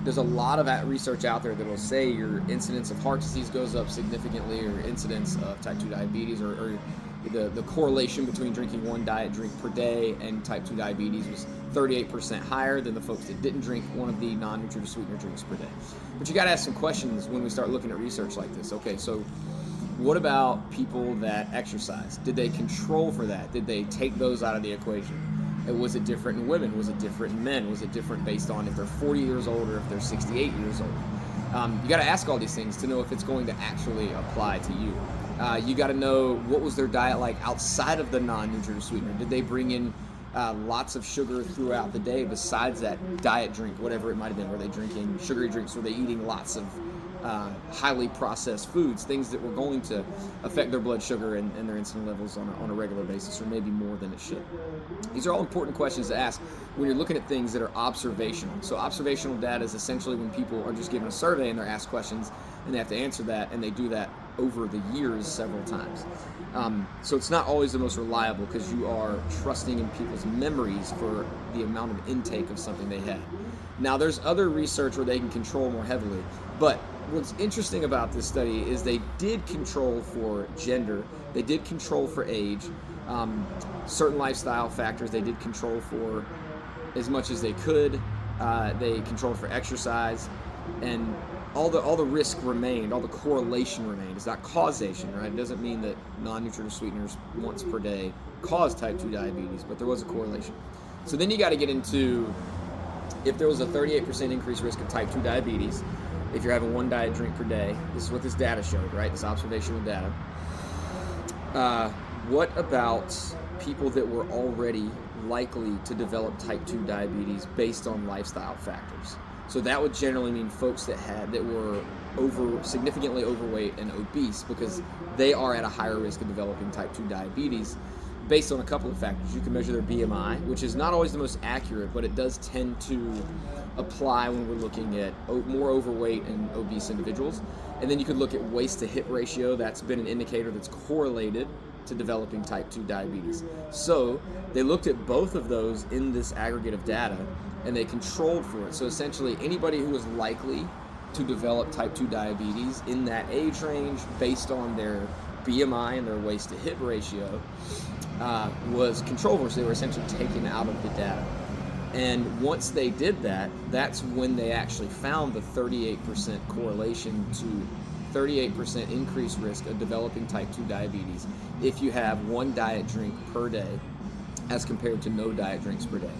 there's a lot of research out there that will say your incidence of heart disease goes up significantly, or incidence of type 2 diabetes, or the correlation between drinking one diet drink per day and type 2 diabetes was 38% higher than the folks that didn't drink one of the non-nutritive sweetener drinks per day. But you got to ask some questions when we start looking at research like this. Okay, so what about people that exercise? Did they control for that? Did they take those out of the equation? Was it different in women? Was it different in men? Was it different based on if they're 40 years old or if they're 68 years old? You got to ask all these things to know if it's going to actually apply to you. You got to know what was their diet like outside of the non-nutritive sweetener. Did they bring in lots of sugar throughout the day besides that diet drink, whatever it might have been? Were they drinking sugary drinks? Were they eating lots of highly processed foods, things that were going to affect their blood sugar and their insulin levels on a regular basis, or maybe more than it should? These are all important questions to ask when you're looking at things that are observational. So observational data is essentially when people are just given a survey and they're asked questions and they have to answer that, and they do that over the years several times. So it's not always the most reliable because you are trusting in people's memories for the amount of intake of something they had. Now, there's other research where they can control more heavily, but what's interesting about this study is they did control for gender, they did control for age, certain lifestyle factors they did control for as much as they could. They controlled for exercise, and all the risk remained, all the correlation remained. It's not causation, right? It doesn't mean that non-nutritive sweeteners once per day cause type 2 diabetes, but there was a correlation. So then you got to get into, if there was a 38% increased risk of type 2 diabetes, if you're having one diet drink per day, this is what this data showed, right? This observational data. What about people that were already likely to develop type 2 diabetes based on lifestyle factors? So that would generally mean folks that were significantly overweight and obese, because they are at a higher risk of developing type 2 diabetes based on a couple of factors. You can measure their BMI, which is not always the most accurate, but it does tend to apply when we're looking at more overweight and obese individuals. And then you could look at waist to hip ratio. That's been an indicator that's correlated to developing type 2 diabetes. So they looked at both of those in this aggregate of data, and they controlled for it. So essentially anybody who was likely to develop type 2 diabetes in that age range based on their BMI and their waist to hip ratio was controlled for. So they were essentially taken out of the data. And once they did that, that's when they actually found the 38% correlation to 38% increased risk of developing type 2 diabetes if you have one diet drink per day as compared to no diet drinks per day.